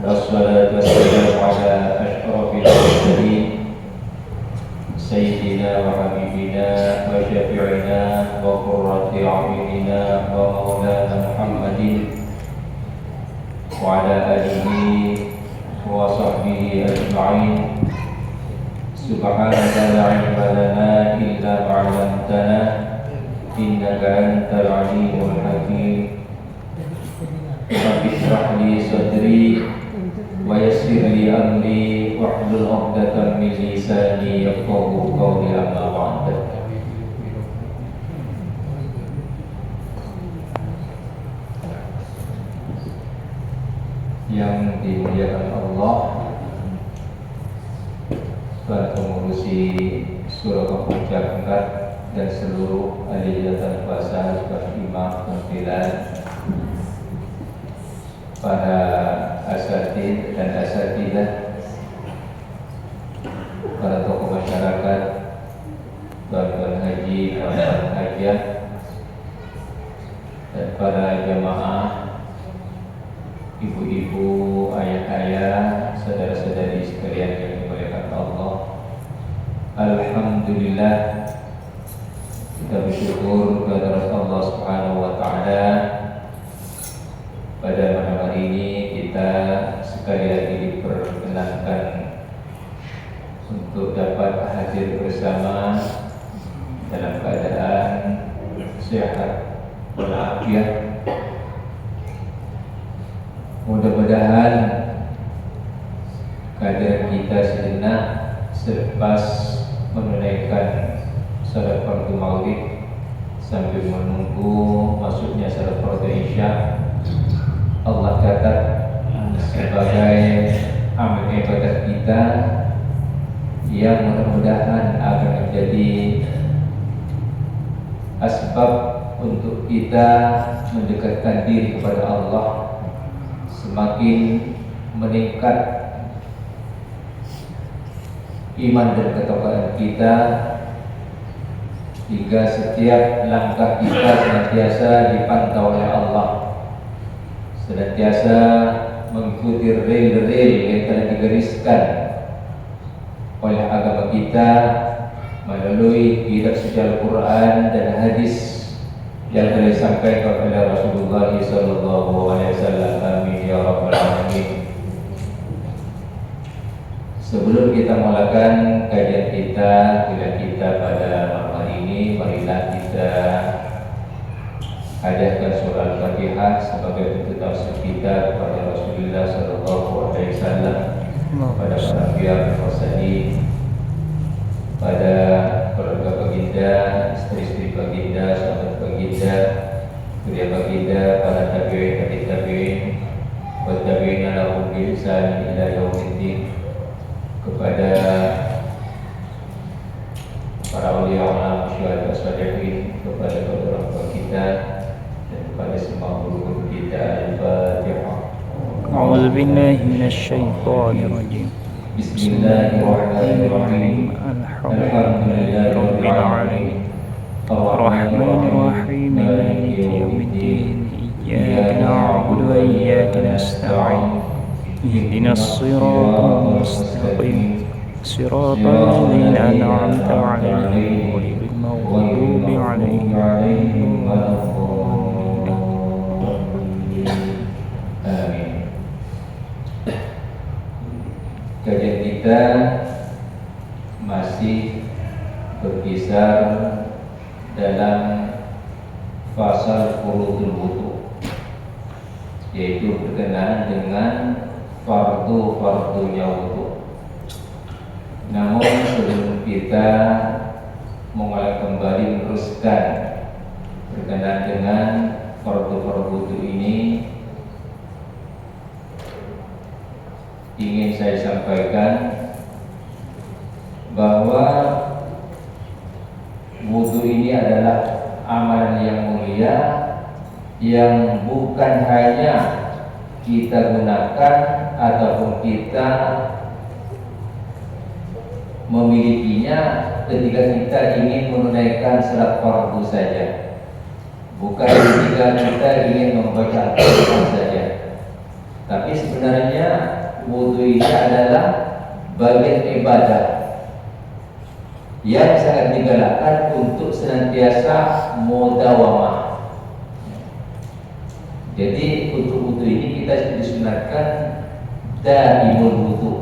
Wassalatu wassalamu ala asyrafil mursalin Sayyidina wa habibina wa syafi'ina wa qurrati a'yunina wa maulana Muhammadin wa ala alihi wa sahbihi ajma'in. Subhanaka la ilma lana illa ma 'allamtana innaka antal alimul hakim. Rabbi shrah li sadri wa yassir li amri wahlul 'uqdatam min lisani yafqahu qawli, amma ba'd. Yang dimuliakan Allah, para pengurusi surah Al-Puncak dan seluruh ahli jabatan kuasa, imam, pimpinan, para asatid dan asatidah, para tokoh masyarakat, tuan-tuan haji, tuan-tuan hajah, dan para jamaah, ibu-ibu, ayah-ayah, saudara-saudari sekalian yang dimuliakan Allah. Alhamdulillah, kita bersyukur kepada Allah Subhanahu wa taala. Pada malam hari ini kita sekali lagi diperkenankan untuk dapat hadir bersama dalam keadaan sehat walafiat. Mudah-mudahan kehadiran kita sejenak selepas menunaikan salat fardu maghrib sambil menunggu masuknya salat fardu isya, Allah catat sebagai amal ibadah kita yang mudah-mudahan akan menjadi asbab untuk kita mendekatkan diri kepada Allah, semakin meningkat iman dan ketakwaan kita, hingga setiap langkah kita senantiasa dipantau oleh Allah, senantiasa mengikuti rel-rel yang telah digariskan oleh agama kita melalui kitab suci Al-Quran dan hadis yang telah disampaikan oleh Rasulullah SAW. Amin ya rabbal alamin. Sebelum kita mulakan kajian kita, kuliah kita pada malam hari ini, marilah kita hadiahkan surah Al-Fatihah sebagai bentuk tausiah kita kepada Rasulullah SAW, pada para anbiya wal mursalin, pada keluarga baginda, istri-istri baginda, sahabat baginda, kuliah baginda, para tabi'in, tabi'in, wa tabi'ina lahum bi ihsan ila yaumiddin, kepada para auliya ulama, syuhada, sholihin, kepada orang tua kita, dan kepada semua guru kita. Al-Fatihah. A'udzu billahi minasy syaithanir rajim. Bismillahirrahmanirrahim. Alhamdulillahi rabbil alamin. Ar-Rahmanir Rahim. Maliki yaumiddin. Iyyaka na'budu wa iyyaka nasta'in. Ihdinas siratal mustaqim. Siratal ladzina an'amta 'alaihim ghairil maghdubi 'alaihim waladdallin. Amin. Kajian kita masih berkisar dalam pasal furudul wudu, yaitu berkenaan dengan fardu-fardunya wudu. Namun sebelum kita mulai kembali meneruskan berkenaan dengan fardu-fardu wudu ini, ingin saya sampaikan bahwa wudu ini adalah amalan yang mulia yang bukan hanya kita gunakan ataupun kita memilikinya ketika kita ingin menunaikan salat fardu saja, bukan ketika kita ingin membaca Al-Quran saja. Tapi sebenarnya wudu ini adalah bagian ibadah yang sangat digalakkan untuk senantiasa mudawamah. Jadi untuk wudu ini kita disunatkan daimul wudu,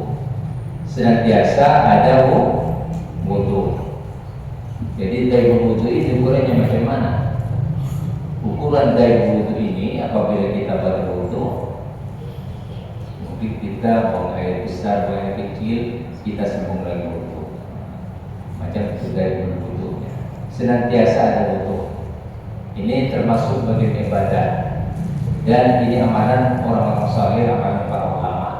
senantiasa ada wudu. Jadi daimul wudu ini ukurannya macam mana? Ukuran daimul wudu ini apabila kita berwudu, mungkin kita buang air besar, buang air kecil, kita sambung lagi wudu. Macam itu daimul wudu, senantiasa ada wudu. Ini termasuk bagian ibadah, dan ini amalan orang-orang saleh, amalan para ulama.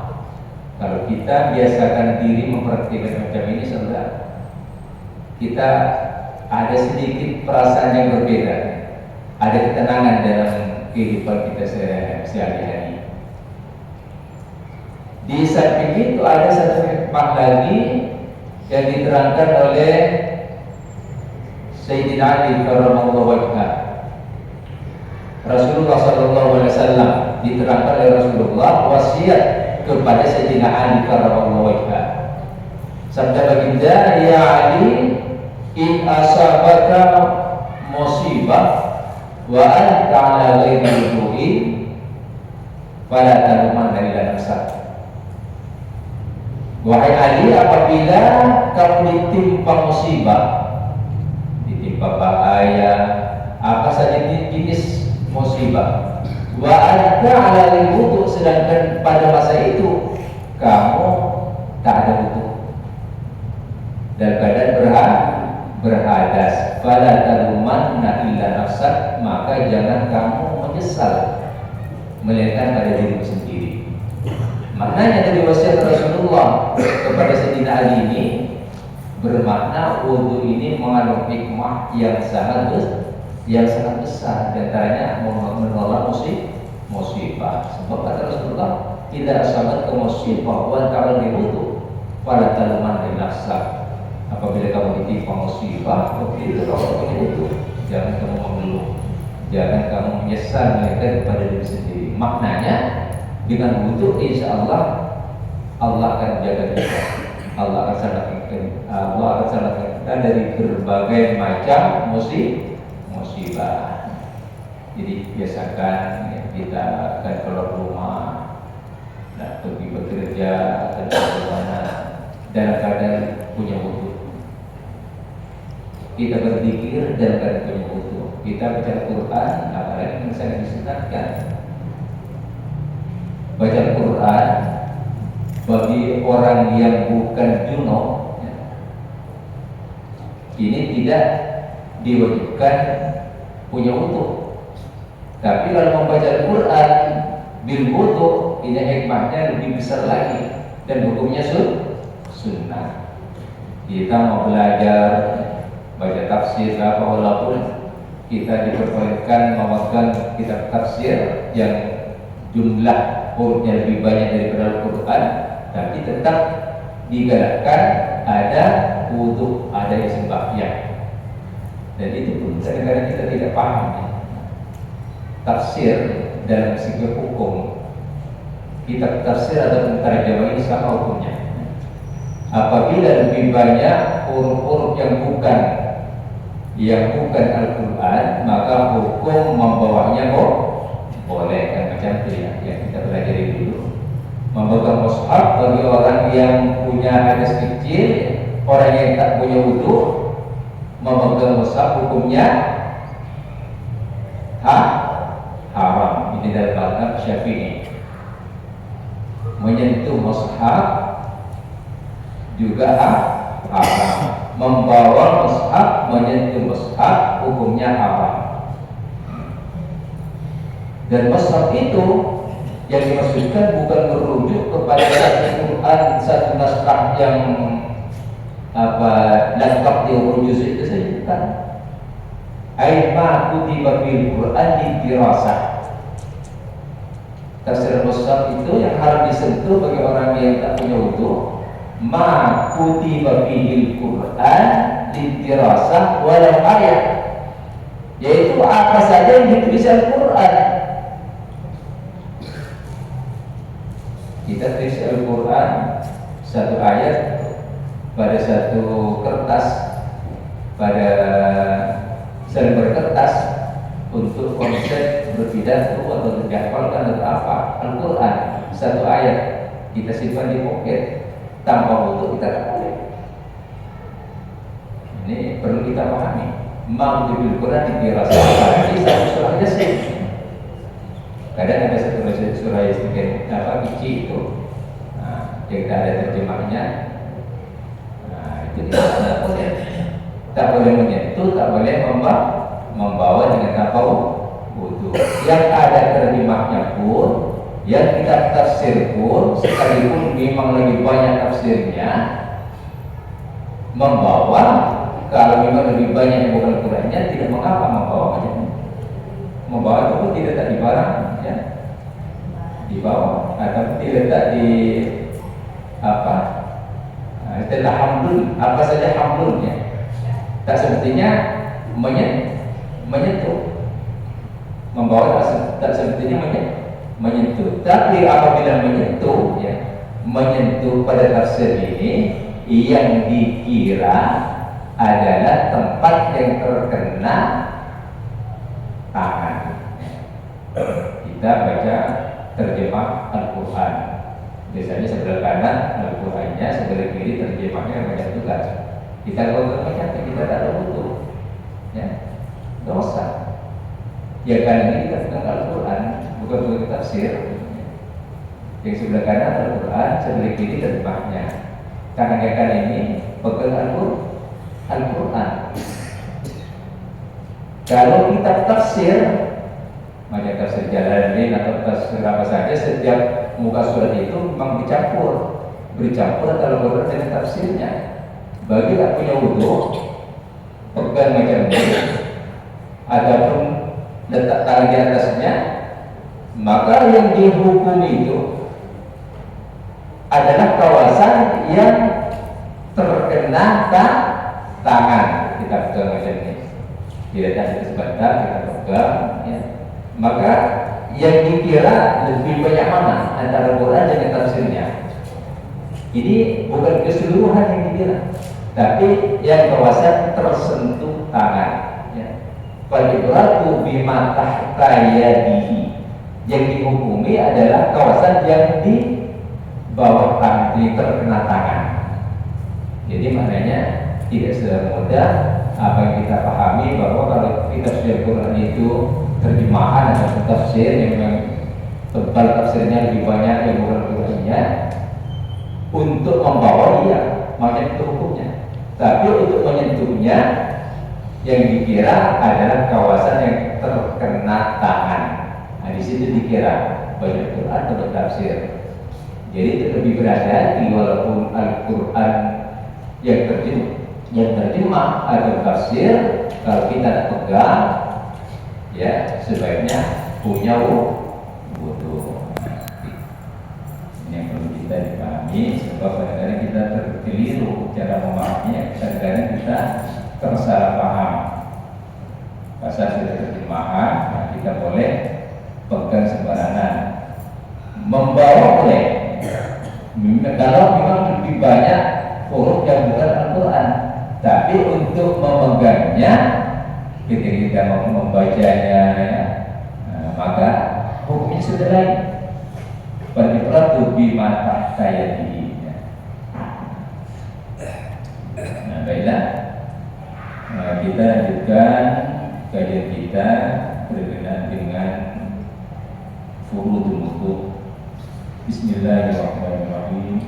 Kalau kita biasakan diri mempraktikkan macam ini, saudara, kita ada sedikit perasaan yang berbeda, ada ketenangan dalam kehidupan kita sehari-hari. Di samping itu ada satu hikmah lagi yang diterangkan oleh Sayyidina Ali karramallahu wajhah. Rasulullah SAW diterangkan oleh Rasulullah wasiat kepada Sayyidina Ali karramallahu wajhah. Sabda baginda, ya Ali, in asabaka musibah wa anta ala ghairi wudu'in fala talumanna illa nafsak. Wahai Ali, apabila kamu ditimpa musibah, ditimpa bahaya, apa saja jenis musibah, wa anta ala ghairi wudu', sedangkan pada masa itu kamu tak ada wudu, dalam keadaan berhadas, fala talumanna illa nafsak, maka jangan kamu menyesal melainkan pada dirimu sendiri. Maknanya dari wasiat Rasulullah kepada Sayyidina Ali ini bermakna wudu ini mengandung hikmah yang sangat besar, diantaranya menolak musibah. Sebab kata Rasulullah, tidak sahabat ke musibah wan ta'ala wudu pada taluman dari nafsak. Apabila kamu ditimpa musibah, itu kamu punya wudu, jangan kamu mengeluh, jangan kamu menyesal melainkan kepada diri sendiri. Maknanya dengan wudu insya Allah akan menjaga kita, Allah akan selamatkan kita dari berbagai macam musibah. Jadi biasakan kita akan keluar rumah, pergi bekerja atau bagaimana dalam keadaan punya wudu. Kita berzikir dalam keadaan punya wudu. Kita baca Al-Quran, apalagi yang sangat disunatkan. Baca Quran bagi orang yang bukan junub ini tidak diwajibkan punya wudu. Tapi kalau membaca Quran bil wudu, ini hikmahnya lebih besar lagi dan hukumnya sunnah. Kita mau belajar baca tafsir apa, walaupun kita diperbolehkan memegang kitab tafsir yang jumlah hurufnya lebih banyak daripada Al-Quran, tapi tetap digalakkan ada wudu, ada sembahyang. Dan itu pun kadang-kadang kita tidak paham tafsir dalam segi hukum. Kitab tafsir atau terjemah ini sama hukumnya. Apabila lebih banyak huruf-huruf yang bukan Al-Quran, maka hukum membawanya boleh, kan macam itu ya, yang kita pelajari dulu. Memegang mushaf bagi orang yang punya hadas kecil, orang yang tak punya wudu, memegang mushaf hukumnya Syafi'i. Menyentuh mushaf juga haram. Membawa mushaf, menyentuh mushaf hukumnya haram. Dan mushaf itu yang dimaksudkan bukan merujuk kepada satu Quran, satu naskah yang lengkap di juz itu saja, bukan. Ai ma kutiba fil Quran dirasah. Tafsir mushaf itu yang harus disentuh bagi orang yang tak punya wudu, ma kutiba fil Quran dirasah walau ayat, yaitu apa saja yang ditulis Al-Quran. Kita tulis Al-Quran satu ayat pada satu kertas, pada selembar kertas untuk konsep berpidato atau menghafalkan atau apa. Al-Quran satu ayat kita simpan di pocket tanpa wudu, kita tak boleh. Ini perlu kita pahami. Mau Al-Quran dirasakan di satu surah Yasin. Kadang ada satu surah Yasin kecil itu, yang tak ada terjemahnya. Itu tidak boleh. Tak boleh menyentuh, tak boleh membawa dengan tanpa wudu. Yang ada terjemahnya pun, yang kita tafsir pun, sekalipun memang lebih banyak tafsirnya, membawa, kalau memang lebih banyak yang bukan Qurannya, tidak mengapa membawa macam ini. Membawa itu pun tidak dilarang, ya, dibawa atau diletak di istilah hamdul, apa saja hamdulnya. Tak semestinya menyentuh, membawa tak semestinya menyentuh. Tapi apabila menyentuh, ya, menyentuh pada tafsir ini yang dikira adalah tempat yang terkena tangan. Kita baca terjemah Al-Quran, biasanya sebelah kanan Al-Qurannya, sebelah kiri terjemahnya banyak tugas. Kita kalau macam kita tak ada butuh, ya, dosa. Ya kan ini kita tentang Al-Quran, bukan tafsir. Yang sebelah kanan Al-Quran, sebelah kiri terjemahnya. Kanan ini pegang Al-Quran. Kalau kita tafsir, macam tafsir Jalalain atau tafsir apa saja, setiap muka surat itu memang bercampur antara Al-Quran dengan tafsirnya. Bagi tak punya wudu, pegang macam ini, ataupun letak tangan di atasnya, maka yang dihukum itu adalah kawasan yang terkena tangan. Kita pegang macam ini, tidak ada sebentar kita pegang, ya. Maka yang dikira lebih banyak mana antara Quran dengan tafsirnya. Ini bukan keseluruhan yang dikira, tapi yang kawasan tersentuh tangan, ya. Falibratu bima tahta yadihi. Yang dihukumi adalah kawasan yang di bawah tangan, di terkena tangan. Jadi maknanya tidak semudah apa yang kita pahami bahwa kalau kita sudah Quran itu terjemahan atau tafsir yang memang tebal tafsirnya lebih banyak yang bukan Qurannya, untuk membawa dia macam itu hukumnya. Tapi untuk menyentuhnya yang dikira adalah kawasan yang terkena tangan. Nah, di situ dikira banyak Quran atau tafsir. Jadi itu lebih berhati-hati walaupun Al-Quran yang terjemah atau tafsir, kalau kita tak pegang, ya sebaiknya punya wudu. Ini yang perlu kita dipahami, sebab kadang-kadang kita terkeliru cara memahaminya, kadang-kadang kita tersalah paham. Pasal sudah terjemahan, nah kita boleh pegang sembarangan, membawa boleh. Kalau memang lebih banyak huruf yang bukan Al-Quran, tapi untuk memegangnya, ketika kita membacanya, ya, maka hukumnya sudah lain. Falibratu bima tahta yadihi. Nah, baiklah, kita lanjutkan kajian kita berkenaan dengan furuudul wudu. Bismillahirrahmanirrahim.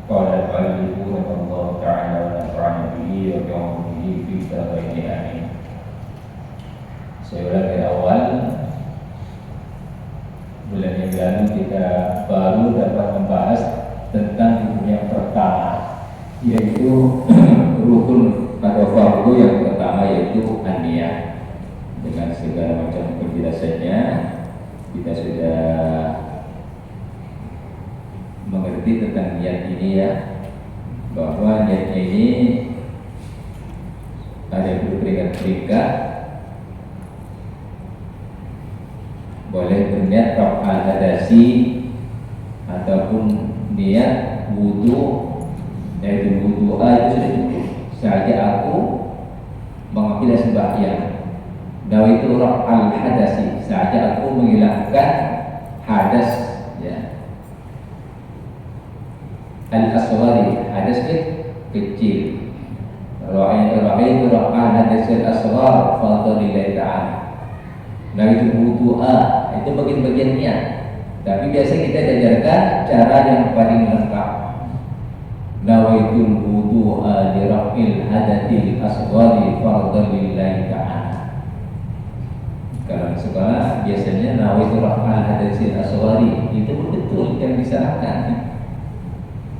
Qala al-mu'allif rahimahullah ta'ala wa nafa'ana bihi wa bi'ulumihi fi darain amin. Saya ulang dari awal. Bulan yang lalu kita baru dapat membahas tentang rukun yang pertama, yaitu rukun atau fardu yang pertama, yaitu an-niyah. Dengan segala macam penjelasannya kita sudah mengerti tentang niat ini ya, bahwa niatnya ini ada yang berperingkat-peringkat. Boleh berniat raf'al hadasi ataupun niat wudu, yaitu wudu'a itu sudah cukup. Saja aku mengambil sembahyang, nawaitu raf'al hadasi, saja aku menghilangkan hadas ya. Al-asghari, hadas kecil. Ra'aitu raf'al hadasi al-asghar fadlillahi ta'ala. Nah itu wudu'a, itu bagian-bagian niat. Tapi biasa kita diajarkan cara yang paling lengkap. Nawaitul wudu'a li raf'il hadatil asghari fardhan lillahi ta'ala. Kalau di sekolah biasanya nawaitul raf'al hadatil asghari, itu betul yang disalahkan.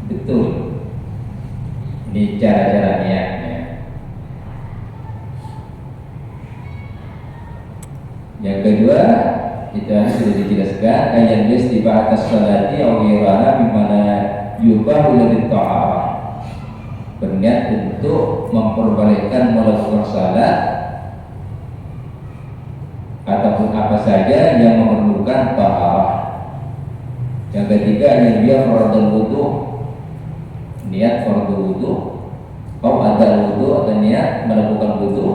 Betul. Ini cara-cara niatnya. Yang kedua, kita sudah dijelaskan ayat istiba atas salati aw ghiraha bimana yubahu lil ta'arah. Berniat untuk memperbolehkan melakukan salat ataupun apa saja yang memerlukan taharah. Yang ketiga, yang dia fardhu wudu, niat fardhu wudu, atau ada wudu atau niat melakukan wudu,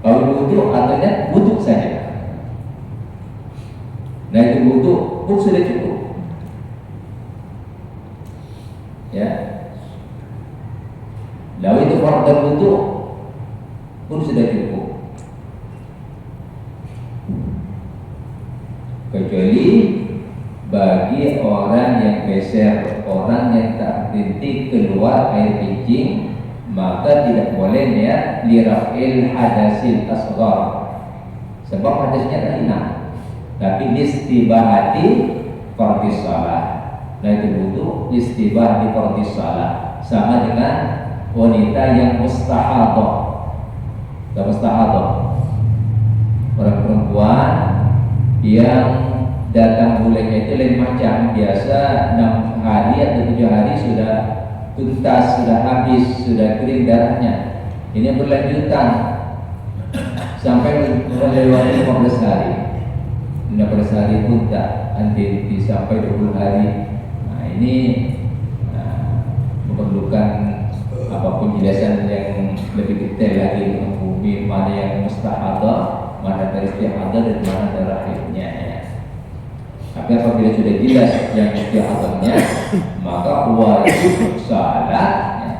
atau wudu atau niat wudu saja. Nah itu wudu pun sudah cukup ya. Lalu itu fardhu wudu pun sudah cukup, kecuali bagi orang yang beser, orang yang tak berhenti keluar air kencing, maka tidak boleh niat lirafil hadasil asghar, sebab hadasnya tak hilang. Tapi istibahati fardhis shalah. Nah itu wudu istibah di fardhis shalah, sama dengan wanita yang mustahadah. Mustahadah, orang perempuan yang datang bulannya itu lain macam. Biasa 6 hari atau 7 hari sudah tuntas, sudah habis, sudah kering darahnya. Ini berlanjutan sampai melewati 15 hari. 15 hari pun tak, nanti sampai 20 hari. Nah ini memerlukan penjelasan yang lebih detail lagi, menghubungi mana yang mustahadah, mana dari istihadah, dan mana dari rahimnya ya. Tapi apabila sudah jelas yang istihadahnya, maka wajib salat ya.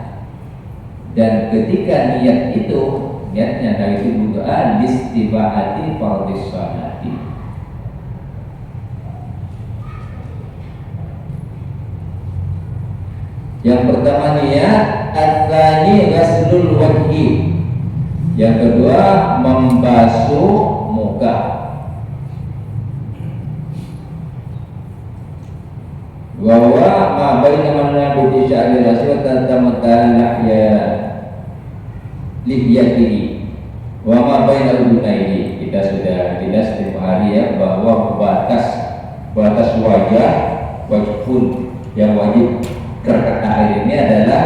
Dan ketika niat itu, niatnya dari itu wudu'a listibahati fardhis salati. Yang pertama niat, ats-tsani ghaslul wajhi. Yang kedua membasuh muka. Bahwa ma baina man bi sya'ri rasul tatamatan ya lihyatihi wa ma baina udunaihi. Kita sudah jelas di hari ya, bahwa batas wajah pun yang wajib terkena air ini adalah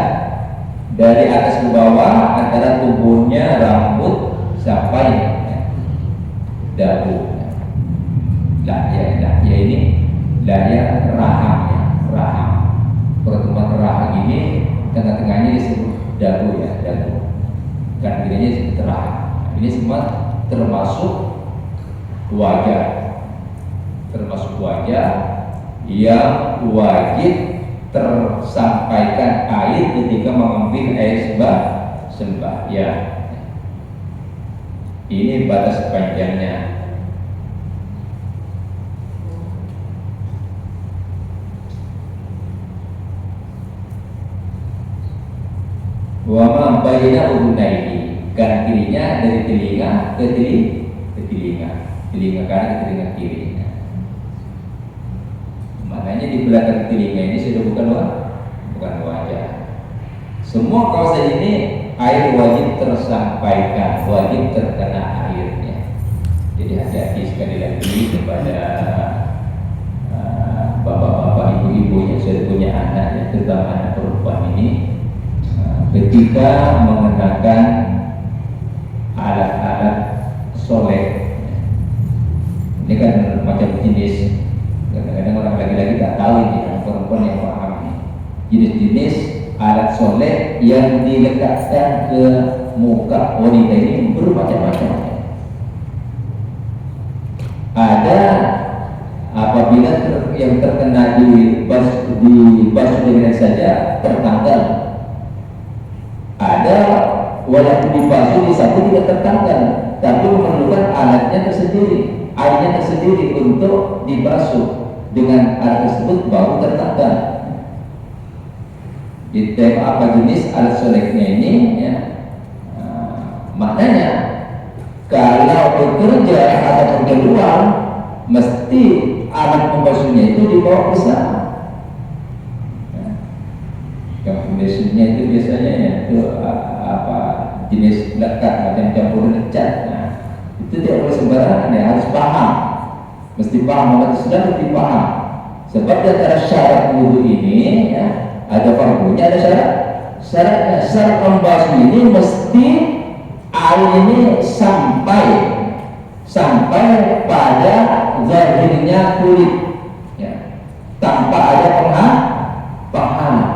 dari atas ke bawah, antara tubuhnya rambut sampai dagu. Lahya ini lahya raham. Pertemuan rahang ini tengah-tengahnya disebut dagu ya, dagu. Kan kirinya disebut rahang. Ini semua termasuk wajah, yang wajib tersampaikan air ketika mengambil air sembahyang. Ini batas panjangnya. Mabaina udhunaini, kanan kirinya dari telinga ke telinga, telinga kanan ke telinga kiri. Maknanya di belakang telinga ini sudah bukan wajah. Semua kawasan ini air wajib tersampaikan, wajib terkena airnya. Jadi hati-hati sekali lagi kepada bapak-bapak, ibu-ibu yang sudah punya anak, yang terutama anak perempuan ini, ketika mengenakan alat-alat soleh. Ini kan macam jenis, kadang-kadang orang laki-laki tak tahu ini, perempuan yang paham ini. Jenis-jenis alat soleh yang dilekatkan ke muka wanita ini bermacam-macam. Ada apabila yang terkena di basuh dengan saja tertanggal. Ada walaupun dibasuh di sapu tidak tertanggal, tapi memerlukan alatnya tersendiri, airnya tersendiri untuk dibasuh. Dengan alat tersebut baru tertanggal. Jadi apa jenis alat solehnya ini ya? Maknanya kalau bekerja atau keluar mesti alat pembasuhnya itu dibawa bersama. Yang pembasuhnya itu biasanya ya, itu jenis lekat macam campuran cat. Nah, itu tidak boleh sembarangan ya, harus paham. Mesti paham, orang sudah mesti paham. Sebab di antara syarat wudu ini ya, ada fardunya, ada syaratnya. Syarat membasuh ini mesti air ini sampai pada zahirnya kulit ya, tanpa ada penghalang.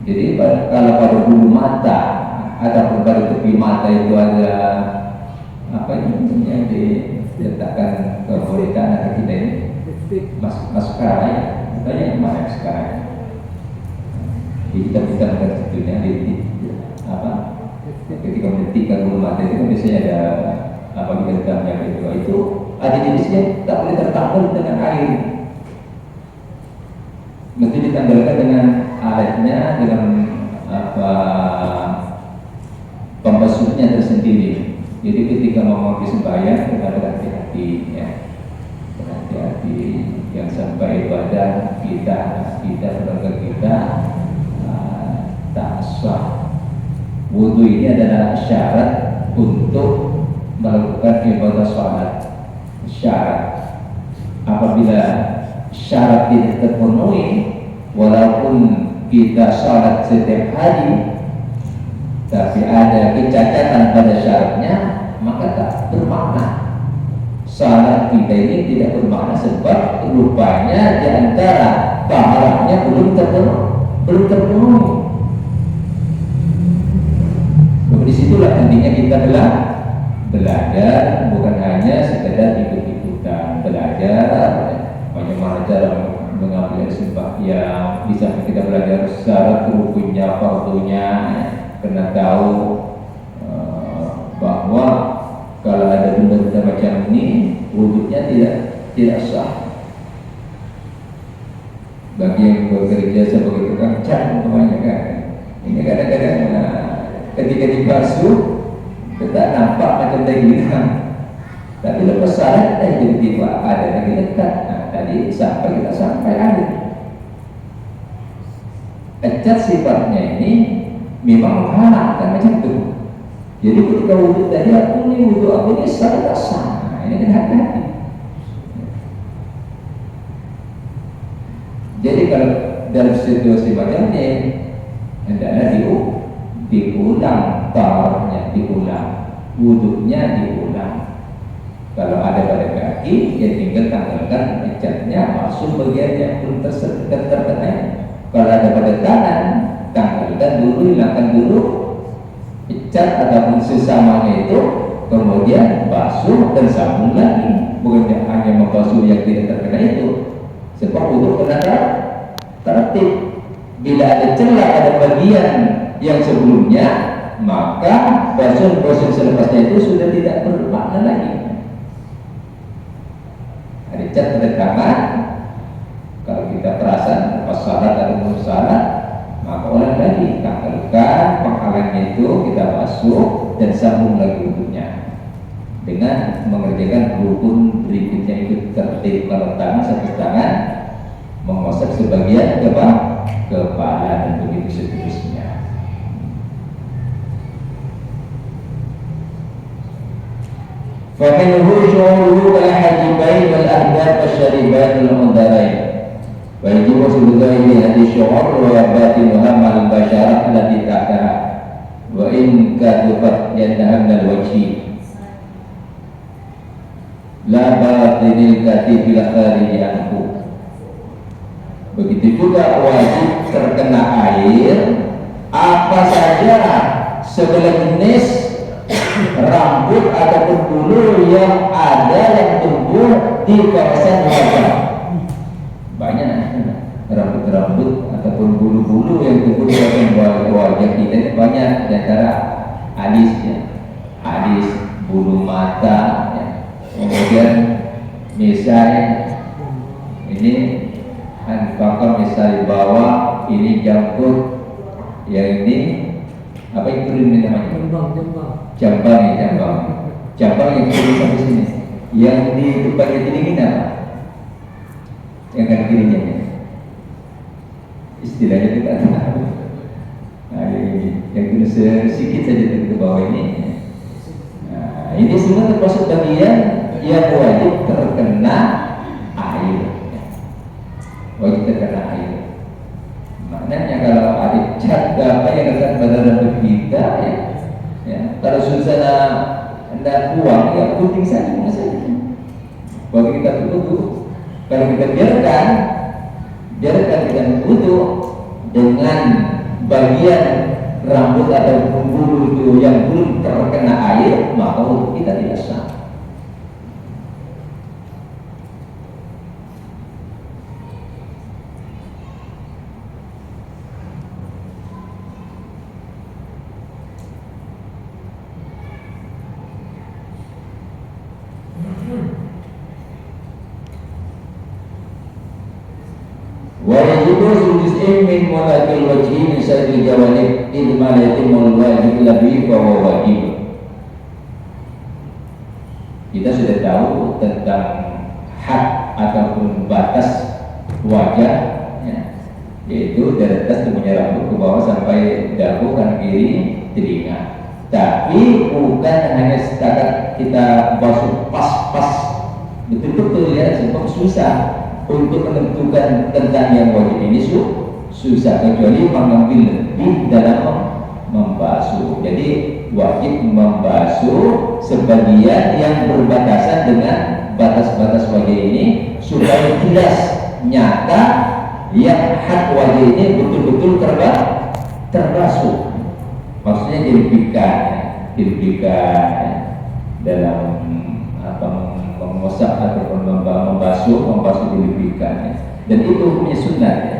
Jadi kalau pada bulu mata atau pada tepi mata itu ada apa ini yang diletakkan ke kulit anak kita ini, maskara ya, katanya mana sekarang? Jadi kita mengertinya di apa? Ketika mendetikkan bulu mata itu kan biasanya ada apa kita dalamnya itu ada jenisnya tak boleh tertanggal dengan air, mesti ditanggalkan dengan alatnya, dengan apa pembasuhnya tersendiri. Jadi ketika mau sembahyang kita berhati-hati ya, berhati-hati yang sampai ibadah kita keluarga kita tak sah. Wudu ini adalah syarat untuk melakukan ibadah sholat. Syarat. Apabila syarat tidak terpenuhi, walaupun kita sholat setiap hari, tapi ada kecacatan pada syaratnya, maka tak bermakna. Sholat kita ini tidak bermakna sebab rupanya di antara pahalanya belum terpenuhi. Disitulah pentingnya kita belajar, bukan hanya sekedar ikut-ikutan belajar bagaimana cara mengambil sembahyang. Di samping kita belajar syarat rukunnya, fardunya, kena tahu bahwa kalau ada benda-benda macam ini wudhunya tidak sah. Bagi yang bekerja sebagai tukang cat kebanyakan ini kadang-kadang ketika dibasuh kita nampak macam hilang, tapi lepas salat tiba-tiba ada lagi dekat. Nah, tadi kita sampai ada cat sifatnya ini memang menghalang kan macam itu. Jadi ketika wudhu tadi wudhu aku ini sah tak sah. Nah, ini kan hati-hati. Jadi kalau dalam situasi macam ini hendaknya diulang taharahnya, diulang wudhunya, diulang. Kalau ada pada kaki, ya tinggal tanggalkan catnya, masuk bagian yang belum terkena. Kalau ada pada tangan, tanggalkan dulu, hilangkan dulu cat ataupun sesamanya itu, kemudian basuh dan sambung lagi. Bukan hanya membasuh yang tidak terkena itu, sebab wudhu kena tertib. Bila ada celah, ada bagian yang sebelumnya, maka basuh selepasnya itu sudah tidak bermakna lagi. Ada cat pada tangan, kalau kita perasan lepas salat atau belum salat, maka ulang lagi tanggalkan lakukan penghalangnya itu kita basuh dan sambung lagi wudhunya dengan mengerjakan rukun berikutnya itu tertib tangan satu tangan mengosok sebagian kepala dan begitu seterusnya. Faminhu syu'uru al-hajibain wal-ahdab al-syaribain al-mundarain wa yajibu suludaihi hadis syu'ur wa batinuha mal-basharah allati ta'taha wa in kadufat yadaha minal wajhi la batinil katibil khariji anhu. Begitu juga wajib terkena air apa saja sebelah jenis rambut ataupun bulu yang ada yang tumbuh di kawasan wajah. Banyak rambut-rambut ataupun bulu-bulu yang tumbuh di kawasan wajah kita ini banyak. Di antara alis ya, alis, bulu mata ya. Kemudian misalnya ini anfakam misalnya bawah ini jangkut, yang ini apa itu ini namanya? Jambang ya, jambang yang turun sampai sini. Yang di depannya ini apa? Yang kan kirinya ya. Istilahnya kita tahu. Nah, yang turun sedikit saja ke bawah ini. Nah, ini semua termasuk bagian yang wajib terkena air. Wajib terkena air. Maknanya kalau ada cat apa yang dekat pada rambut kita ya, kalau suasana hendak buang ya gunting saja bagi kita berwudu. Kalau kita biarkan kita berwudu dengan bagian rambut atau bulu itu yang belum terkena air, maka wudu kita tidak sah. Wajibu sujud min mulakil wajhi min syarri jawanib ilma yatimul wajib lebih bahwa wajib. Kita sudah tahu tentang hak ataupun batas wajah ya, yaitu dari atas temunya rambut ke bawah sampai dagu kanan kiri telinga. Tapi bukan hanya setakat kita basuh pas-pas betul-betul ya, sebab susah untuk menentukan tentang yang wajib ini susah, kecuali mengambil lebih dalam membasuh. Jadi wajib membasuh sebagian yang berbatasan dengan batas-batas wajah ini supaya jelas nyata yang hak wajah ini betul-betul terbasuh. Maksudnya diripikan dalam apa mengusap ataupun membasuh dilipikan ya. Dan itu hukumnya sunnah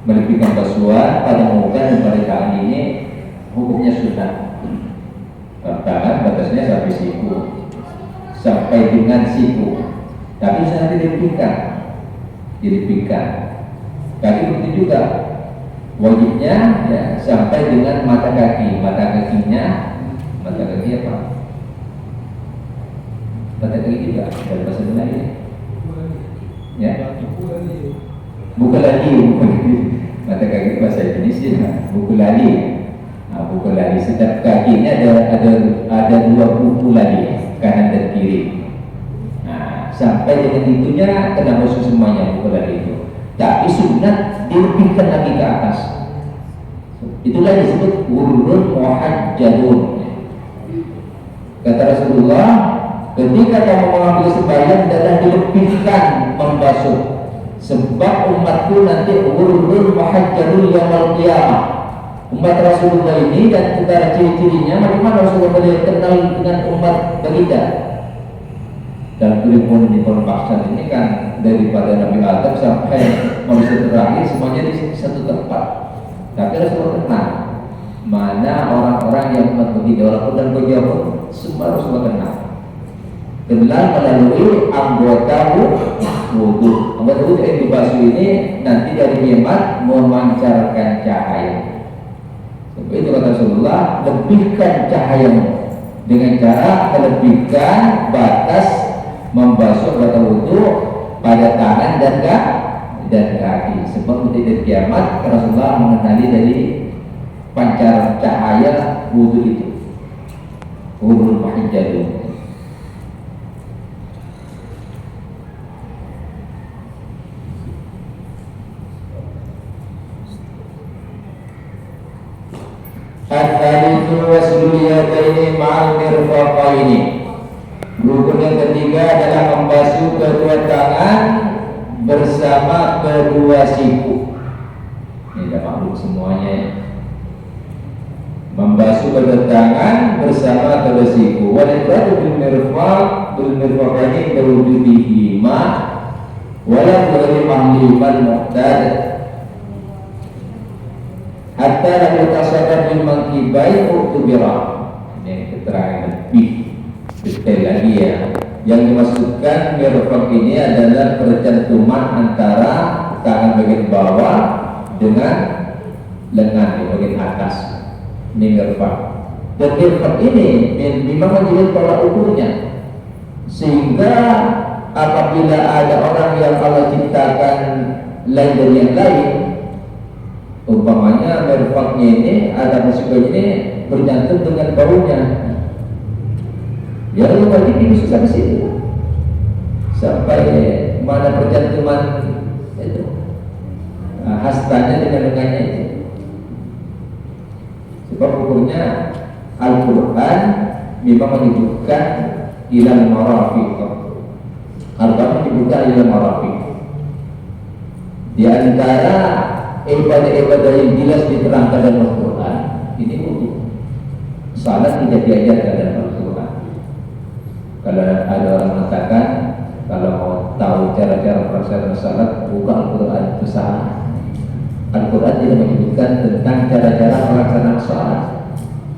melipikan basuhan pada muka dan pada tangan ini hukumnya sunnah. Tangan batasnya sampai siku, sampai dengan siku, tapi nanti dilipikan. Kaki begitu juga wajibnya ya, sampai dengan mata kaki. Mata kaki apa? Mata kaki juga dalam bahasa Melayu ya, buku lali mata kaki bahasa Indonesia buku lali. Nah, buku lali setiap kaki ini ada dua buku lali, kanan dan kiri. Nah, sampai dengan itunya kena basuh semuanya buku lali itu. Tapi sunat dilebihkan lagi ke atas. Itulah disebut urun muhajjadun. Kata Rasulullah, ketika kamu mengambil sembahyang adalah dilebihkan membasuh, sebab umatku nanti urun muhajjadun yaumil qiyamah. Umat Rasulullah ini dan antara ciri-cirinya bagaimana Rasulullah kenal dengan umat baginda. Dan kurikulum di Pakistan ini kan daripada Nabi Adam sampai manusia terakhir semuanya di satu tempat. Tapi Rasulullah kenal mana orang-orang yang umat baginda, walaupun dan berjauh semua Rasulullah kenal melalui anggota wudu. Anggota wudu yang dibasuh ini nanti dari hemat memancarkan cahaya. Itu kata Rasulullah, lebihkan cahayamu dengan cara melebihkan batas membasuh batas wudu pada tangan dan kaki. Sebab di kiamat Rasulullah mengenali dari pancaran cahaya wudu itu. Hurul mahijjadun. Al-Hadithu waslul yadaini ma'al mirfaqaini. Rukun yang ketiga adalah membasuh kedua tangan bersama kedua siku. Ini dah maklum semuanya ya. Membasuh kedua tangan bersama kedua siku. Wal ifradu bil mirfaqaini berwujudihi ma wala ghairi mahliman muqtad. Hatta la tasadar bil mankibai utubira. Ini keterangan lebih detail lagi ya. Yang dimaksudkan mirfaq ini adalah percantuman antara tangan bagian bawah dengan lengan di bagian atas. Ini mirfaq. Dan mirfaq ini memang menjadi tolak ukurnya. Sehingga apabila ada orang yang Allah ciptakan lain dari yang lain, umpamanya mirfaqnya ini ada musiknya ini bercantum dengan baunya, ya lu berarti itu susah di situ sampai mana percantuman itu hastanya dengan lengannya itu. Sebab ukurnya Al-Quran memang menyebutkan ilal marafiq. Al-Quran menyebutkan ilal marafiq. Di antara ibadah-ibadah yang jelas diterangkan dalam Al-Quran ini wudu. Salat tidak diajarkan dalam Al-Quran. Kalau ada orang mengatakan kalau mau tahu cara-cara pelaksanaan salat, buka Al-Quran, itu salah. Al-Quran tidak menyebutkan tentang cara-cara pelaksanaan salat.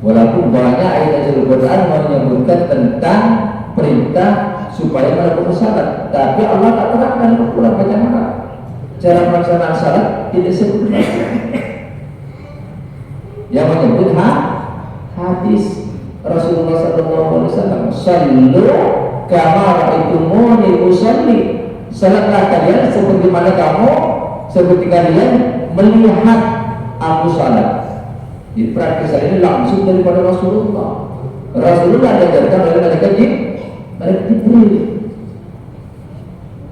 Walaupun banyak ayat Al-Quran menyebutkan tentang perintah supaya melakukan salat, tapi Allah tak terangkan Al-Quran bagaimana cara pelaksanaan salat, tidak sebut. Yang menyebut hadis Rasulullah SAW, sallu kama ra'aitumuni usalli. Salatlah kalian seperti kalian melihat aku salat. Di praktis ini langsung daripada Rasulullah. Rasulullah diajarkan oleh malaikat Jibril.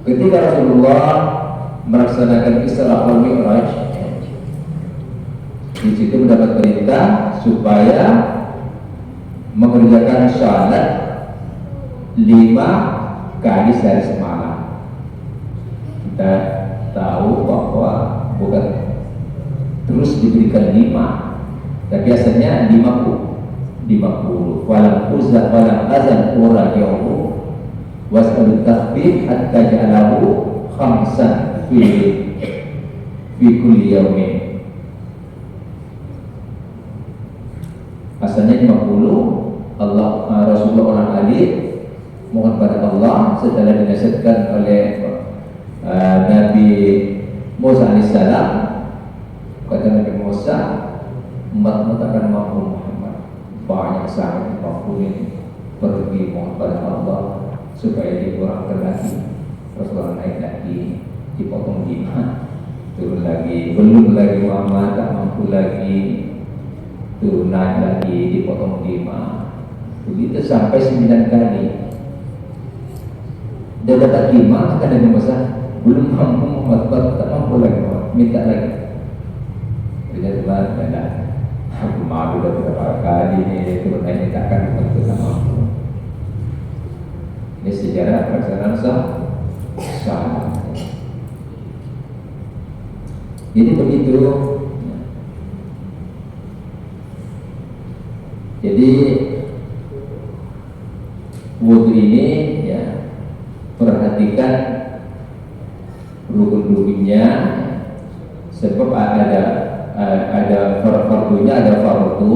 Ketika Rasulullah melaksanakan Isra wal Mi'raj, di situ mendapat perintah supaya mengerjakan salat 5 kali sehari semalam. Kita tahu bahwa bukan terus diberikan 5, tapi biasanya 50. Walam uzza walam azan uraji'uhu was'alu takhfif hatta ja'alahu khamsan fi kulli yawmin. Asalnya 50. Rasulullah orang alim mohon pada Allah setelah dinasihatkan oleh Nabi Musa alaihissalam. Kata Nabi Musa, umat akan mampu Muhammad banyak sangat 50 ini, pergi mohon pada Allah supaya dikurangkan lagi. Rasulullah naik lagi, dipotong 5, turun lagi, belum lagi Muhammad tak mampu lagi, turun naik lagi, dipotong 5, begitu sampai 9 kali. Dia dapat 5, kata Nabi Musa, belum mampu Muhammad, tak mampu lagi Muhammad, minta lagi. Dia bilang, aku malu dah beberapa kali ni, turun naik takkan mampu tak mampu. Ini sejarah pelaksanaan salat. Jadi begitu. Jadi wudu ini ya, perhatikan rukun-rukunnya, sebab ada fardunya, ada fardu.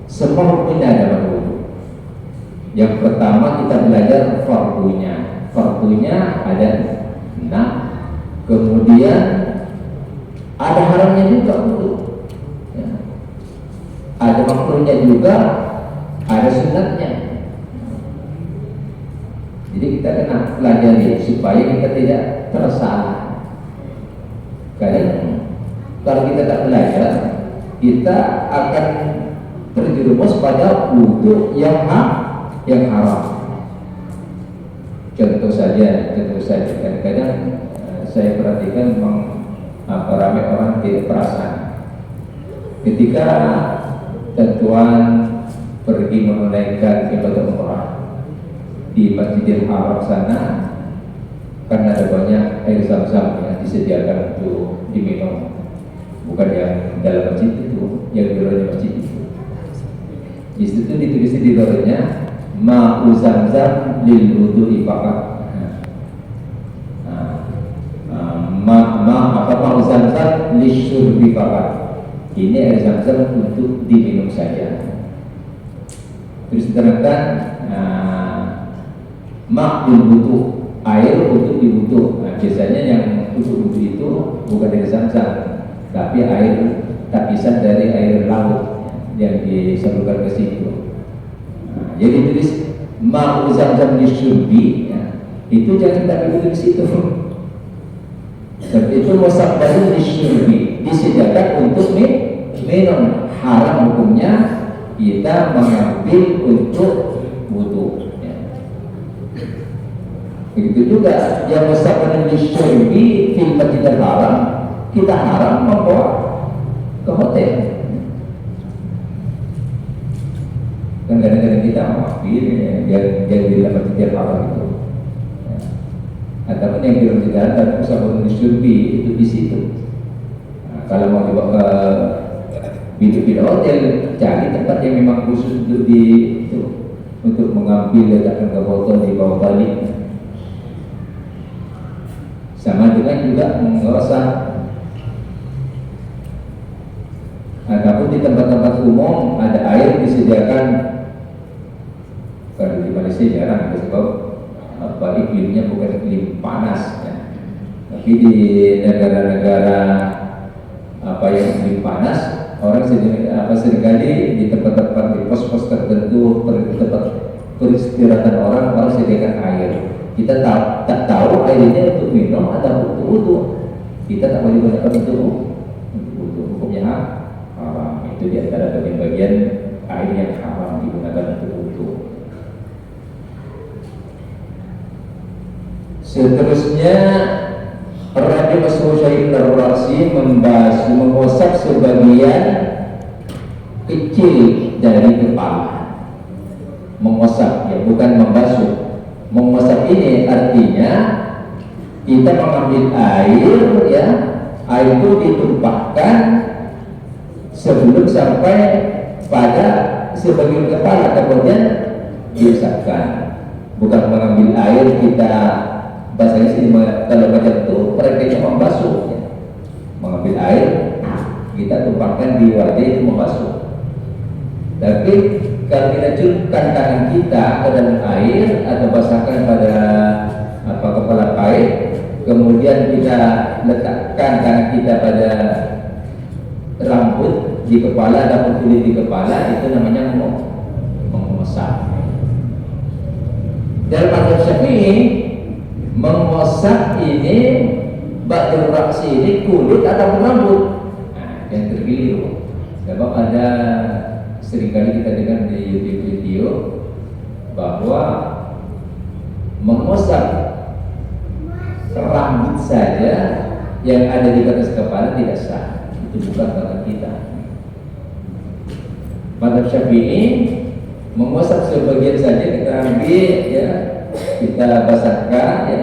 Semua rukunnya ada pada wudu. Yang pertama kita belajar fardunya. Fardunya ada 6. Kemudian ada haramnya juga wudu. Ya. Jadi kita kena pelajari supaya kita tidak tersalah. Kadang kalau kita tak belajar, kita akan terjerumus pada wudhu yang haram. Contoh saja, kadang-kadang saya perhatikan memang ramai orang tidak perasaan. Ketika tuan pergi menunaikan ibadah umrah di Masjidil Haram sana, kan ada banyak air zam-zam yang disediakan untuk diminum, bukan yang dalam masjid itu, yang di luar masjid itu. Di situ ditulis di luarnya ma'u zam-zam lil wudu'i faqat. Ma'u zam-zam lisyurbi faqat. Ini air zam-zam untuk diminum saja. Terus diterangkan ma'ul wudu, air untuk diwudu. Biasanya yang untuk wudu itu bukan air zam-zam, tapi air tapisan dari air laut yang disalurkan ke situ. Jadi tulis ma'u zam-zam lisyurbi, itu jangan tak diwudu di situ. Tapi itu musabbahu lisyurbi, disediakan untuk minum. Haram hukumnya kita mengambil untuk wudu. Begitu juga yang musabbahu lisyurbi fil Masjidil Haram, kita haram membawa ke hotel. Kan kadang-kadang kita mengambil yang di dalam Masjidil Haram itu, ataupun yang di dalam jalan dan musabbahu lisyurbi itu di situ. Kalau mau dibawa ke bilik hotel, cari tempat yang memang khusus untuk untuk mengambil, letakkan ke botol, dibawa balik. Sama dengan juga menggosok. Ataupun di tempat-tempat umum ada air disediakan. Kalau di Malaysia jarang, sebab iklimnya bukan iklim panas, tapi di negara-negara yang iklim panas, orang seringkali di tempat-tempat, di pos-pos tertentu, tempat peristirahatan orang sediakan air. Kita tak tahu airnya untuk minum atau untuk wudu. Kita tak boleh gunakan untuk wudu. Hukumnya haram. Itu di antara bagian air yang haram digunakan untuk wudu. Seterusnya, Rabi Mas'ud Ar-Rasi membasuh, mengosap sebagian kecil dari kepala. Mengosap, ya, bukan membasuh. Mengosap ini artinya kita mengambil air, ya, air itu ditumpahkan sebelum sampai pada sebagian kepala, kemudian diusapkan. Bukan mengambil air kita, bahasanya sini kalau macam itu mereka membasuh, ya. Mengambil air kita tumpahkan di wadah itu membasuh. Tapi kalau kita celupkan tangan kita ke dalam air atau basahkan pada kepala paip, kemudian kita letakkan tangan kita pada rambut di kepala atau kulit di kepala, itu namanya mengosap. Dalam mazhab Syafi'i, mengosap ini ba'dul ra'si ini kulit atau rambut. Yang terkeliru. Sebab ada seringkali kita dengar di YouTube video bahwa mengosap rambut saja yang ada di atas kepala tidak sah. Itu bukan mazhab kita. Mazhab Syafi'i, mengosap sebagian saja kita ambil, ya, kita basahkan, ya,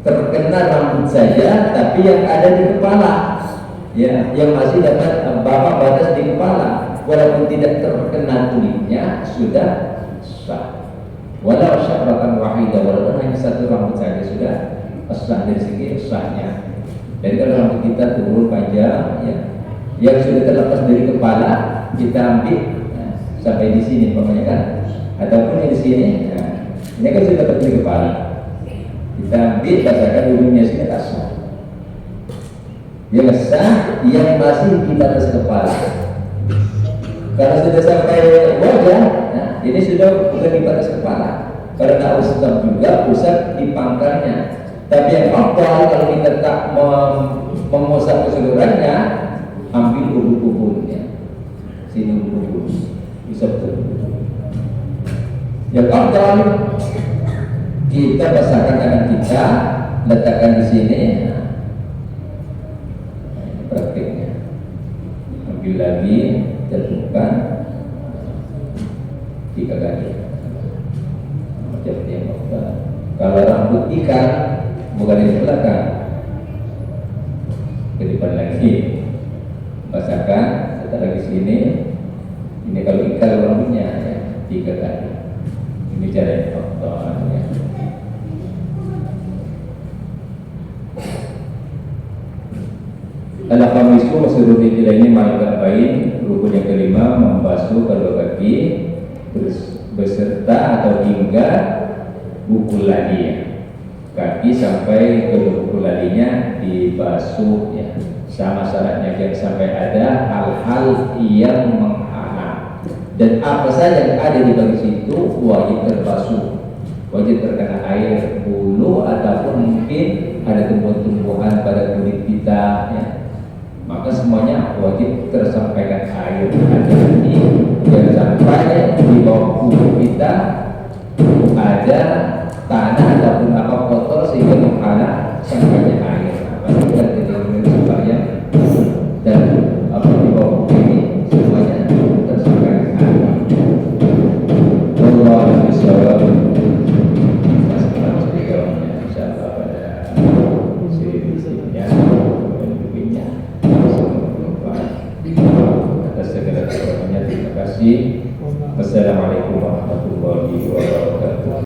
terkena rambut saja, tapi yang ada di kepala, ya, yang masih dapat batas di kepala, walaupun tidak terkena kulitnya, sudah sah. Walau sya'ratan wahidah, walaupun hanya satu rambut saja sudah sah dari segi sahnya. Dan kalau rambut kita turun panjang, ya, yang sudah terlepas dari kepala, kita ambil sampai di sini, pokoknya kan, ataupun di sini, ini kan sudah dapat dari kepala, kita ambil, basahkan ujungnya sini, tak sah. Yang sah yang masih di atas kepala. Kalau sudah sampai wajah, ini sudah bukan di atas kepala. Karena ustaz juga pusat di pangkalnya. Tapi yang afdal kalau kita tak mengusap keseluruhannya, ambil ubun-ubunnya, sini ubun-ubun, bisa betul. Yang afdal kita basahkan tangan kita, letakkan di sini. Nah, ini praktiknya. Ambil lagi, tentukan 3 kali. Macam yang afdal. Kalau rambut ikan bukan di belakang, ke depan lagi, basahkan, letak lagi sini. Ini kalau ikan rambutnya ya, 3 kali. Ini cara yang faktornya. Al-khamisu suruh ini malaikat bain. Rukun yang kelima membasuh kedua kaki beserta atau hingga buku ladi, kaki sampai ke buku ladinya dibasuh ya. Sama syaratnya jangan sampai ada hal-hal yang menghalang, dan apa saja yang ada di bagian situ wajib terbasuh, wajib terkena air, bulu ataupun mungkin ada tumbuhan-tumbuhan pada kulit kita ya. Maka semuanya wajib tersampaikan air. Ini jangan sampai di bawah kulit kita ada tanah ataupun apa kotor sehingga menghalang sampainya air. Dan tidak supaya dan apa di bawah ini semuanya tersampaikan air. Allah Subhanahu insyaallah pada sini atas segala kesempatannya. Terima kasih. Wassalamualaikum warahmatullahi wabarakatuh.